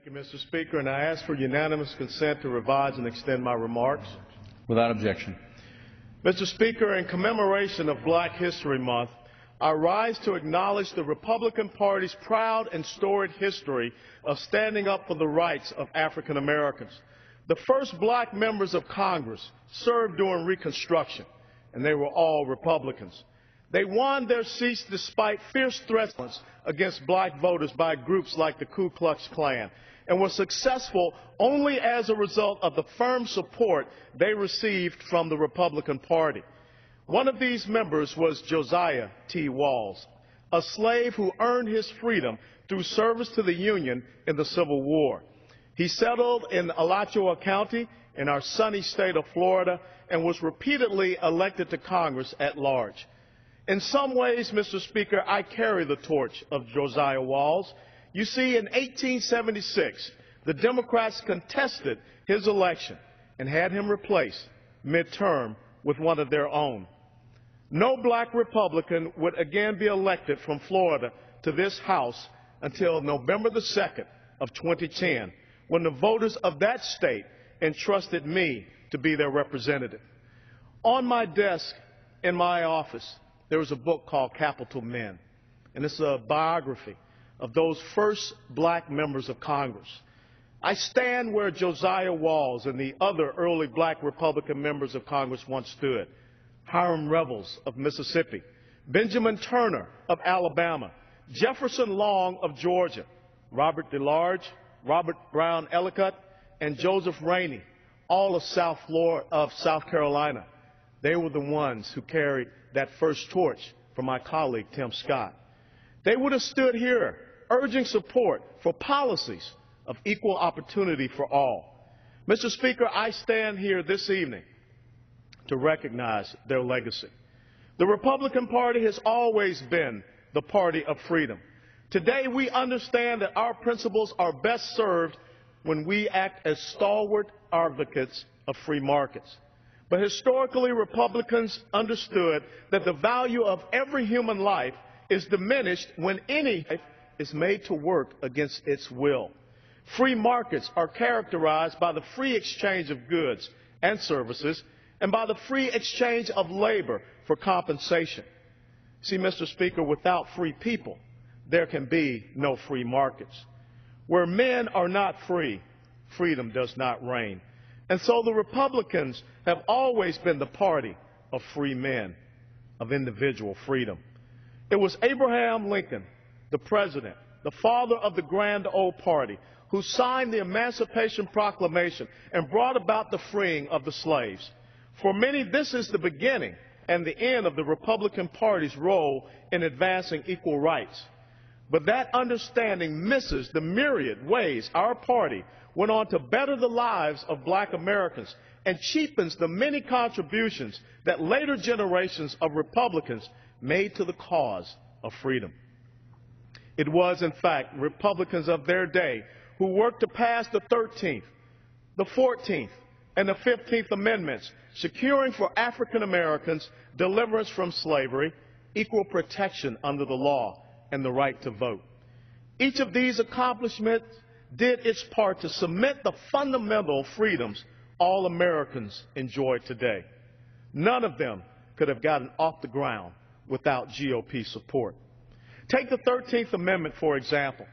Thank you, Mr. Speaker, and I ask for unanimous consent to revise and extend my remarks. Without objection. Mr. Speaker, in commemoration of Black History Month, I rise to acknowledge the Republican Party's proud and storied history of standing up for the rights of African Americans. The first black members of Congress served during Reconstruction, and they were all Republicans. They won their seats despite fierce threats against black voters by groups like the Ku Klux Klan, and were successful only as a result of the firm support they received from the Republican Party. One of these members was Josiah T. Walls, a slave who earned his freedom through service to the Union in the Civil War. He settled in Alachua County in our sunny state of Florida and was repeatedly elected to Congress at large. In some ways, Mr. Speaker, I carry the torch of Josiah Walls. You see, in 1876, the Democrats contested his election and had him replaced midterm with one of their own. No black Republican would again be elected from Florida to this House until November the 2nd of 2010, when the voters of that state entrusted me to be their representative. On my desk in my office, there was a book called Capital Men, and it's a biography of those first black members of Congress. I stand where Josiah Walls and the other early black Republican members of Congress once stood. Hiram Revels of Mississippi, Benjamin Turner of Alabama, Jefferson Long of Georgia, Robert DeLarge, Robert Brown Ellicott, and Joseph Rainey, all of South Carolina. They were the ones who carried that first torch for my colleague, Tim Scott. They would have stood here urging support for policies of equal opportunity for all. Mr. Speaker, I stand here this evening to recognize their legacy. The Republican Party has always been the party of freedom. Today, we understand that our principles are best served when we act as stalwart advocates of free markets. But historically, Republicans understood that the value of every human life is diminished when any life is made to work against its will. Free markets are characterized by the free exchange of goods and services and by the free exchange of labor for compensation. See, Mr. Speaker, without free people, there can be no free markets. Where men are not free, freedom does not reign. And so the Republicans have always been the party of free men, of individual freedom. It was Abraham Lincoln, the president, the father of the Grand Old Party, who signed the Emancipation Proclamation and brought about the freeing of the slaves. For many, this is the beginning and the end of the Republican Party's role in advancing equal rights. But that understanding misses the myriad ways our party went on to better the lives of black Americans and cheapens the many contributions that later generations of Republicans made to the cause of freedom. It was, in fact, Republicans of their day who worked to pass the 13th, the 14th, and the 15th Amendments, securing for African Americans deliverance from slavery, equal protection under the law, and the right to vote. Each of these accomplishments did its part to cement the fundamental freedoms all Americans enjoy today. None of them could have gotten off the ground without GOP support. Take the 13th Amendment, for example.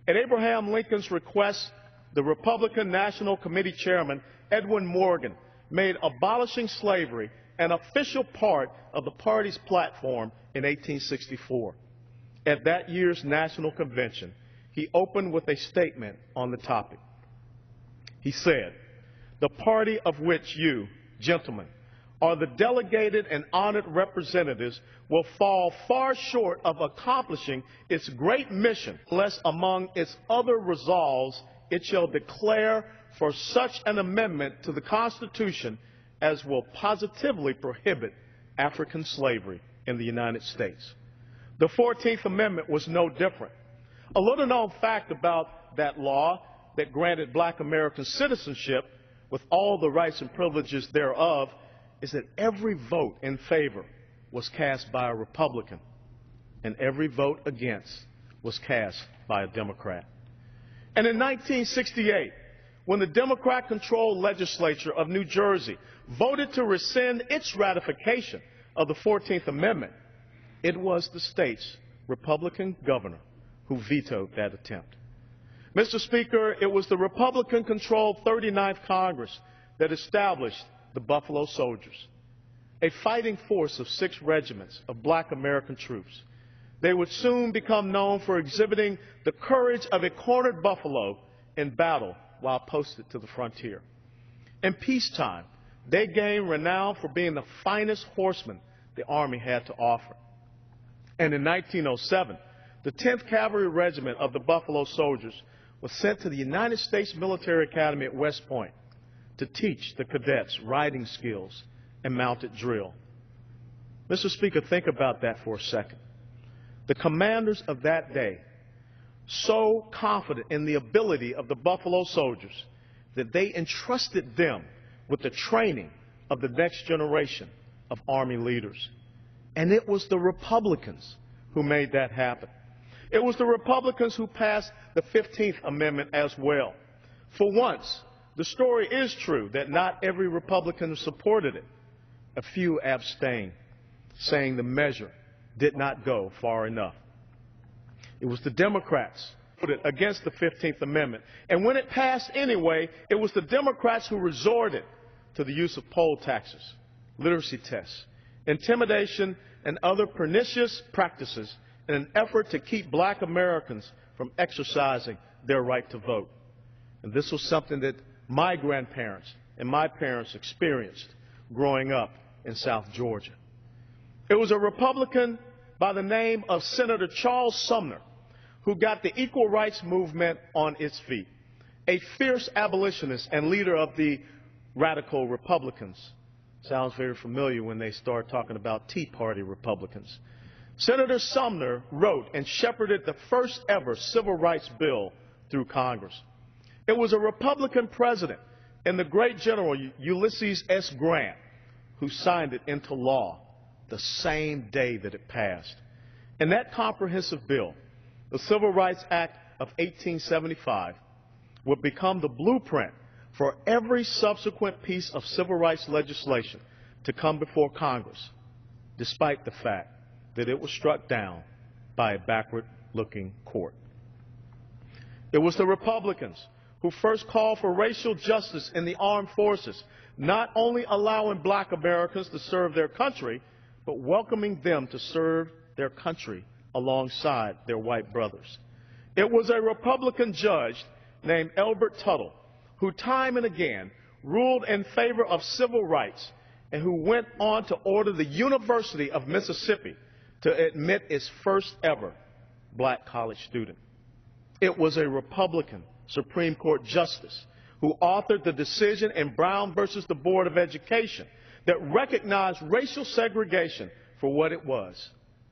At Abraham Lincoln's request, the Republican National Committee Chairman, Edwin Morgan, made abolishing slavery an official part of the party's platform in 1864. At that year's National Convention, he opened with a statement on the topic. He said, "The party of which you, gentlemen, are the delegated and honored representatives will fall far short of accomplishing its great mission, unless among its other resolves it shall declare for such an amendment to the Constitution as will positively prohibit African slavery in the United States." The 14th Amendment was no different. A little known fact about that law that granted black American citizenship with all the rights and privileges thereof is that every vote in favor was cast by a Republican and every vote against was cast by a Democrat. And in 1968, when the Democrat-controlled legislature of New Jersey voted to rescind its ratification of the 14th Amendment, it was the state's Republican governor who vetoed that attempt. Mr. Speaker, it was the Republican-controlled 39th Congress that established the Buffalo Soldiers, a fighting force of 6 regiments of black American troops. They would soon become known for exhibiting the courage of a cornered buffalo in battle while posted to the frontier. In peacetime, they gained renown for being the finest horsemen the Army had to offer. And in 1907, the 10th Cavalry Regiment of the Buffalo Soldiers was sent to the United States Military Academy at West Point to teach the cadets riding skills and mounted drill. Mr. Speaker, think about that for a second. The commanders of that day, so confident in the ability of the Buffalo Soldiers that they entrusted them with the training of the next generation of Army leaders. And it was the Republicans who made that happen. It was the Republicans who passed the 15th Amendment as well. For once, the story is true that not every Republican supported it. A few abstained, saying the measure did not go far enough. It was the Democrats who voted against the 15th Amendment. And when it passed anyway, it was the Democrats who resorted to the use of poll taxes, literacy tests, intimidation, and other pernicious practices in an effort to keep black Americans from exercising their right to vote. And this was something that my grandparents and my parents experienced growing up in South Georgia. It was a Republican by the name of Senator Charles Sumner who got the equal rights movement on its feet, a fierce abolitionist and leader of the radical Republicans. Sounds very familiar when they start talking about Tea Party Republicans. Senator Sumner wrote and shepherded the first ever civil rights bill through Congress. It was a Republican president and the great General Ulysses S. Grant who signed it into law the same day that it passed. And that comprehensive bill, the Civil Rights Act of 1875, would become the blueprint for every subsequent piece of civil rights legislation to come before Congress, despite the fact that it was struck down by a backward-looking court. It was the Republicans who first called for racial justice in the armed forces, not only allowing black Americans to serve their country, but welcoming them to serve their country alongside their white brothers. It was a Republican judge named Elbert Tuttle who time and again ruled in favor of civil rights and who went on to order the University of Mississippi to admit its first ever black college student. It was a Republican Supreme Court justice who authored the decision in Brown versus the Board of Education that recognized racial segregation for what it was,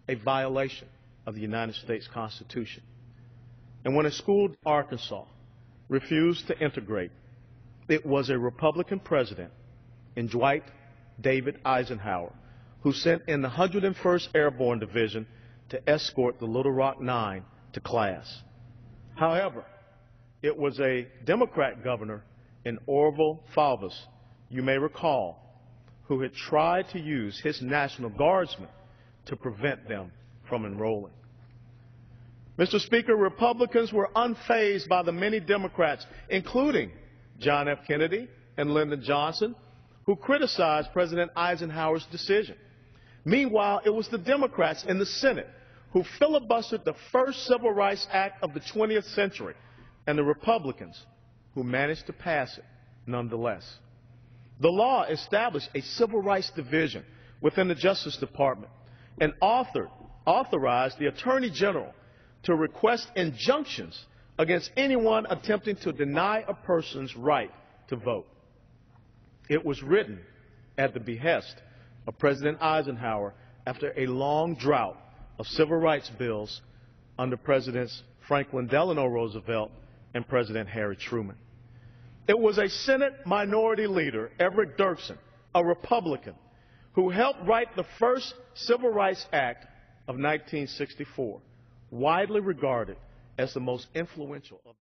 a violation of the United States Constitution. And when a school in Arkansas refused to integrate, it was a Republican president in Dwight David Eisenhower who sent in the 101st Airborne Division to escort the Little Rock Nine to class. However, it was a Democrat governor in Orville Faubus, you may recall, who had tried to use his National Guardsmen to prevent them from enrolling. Mr. Speaker, Republicans were unfazed by the many Democrats, including John F. Kennedy and Lyndon Johnson, who criticized President Eisenhower's decision. Meanwhile, it was the Democrats in the Senate who filibustered the first Civil Rights Act of the 20th century, and the Republicans who managed to pass it nonetheless. The law established a Civil Rights Division within the Justice Department and authorized the Attorney General to request injunctions against anyone attempting to deny a person's right to vote. It was written at the behest of President Eisenhower after a long drought of civil rights bills under Presidents Franklin Delano Roosevelt and President Harry Truman. It was a Senate Minority Leader, Everett Dirksen, a Republican, who helped write the first Civil Rights Act of 1964, widely regarded as the most influential of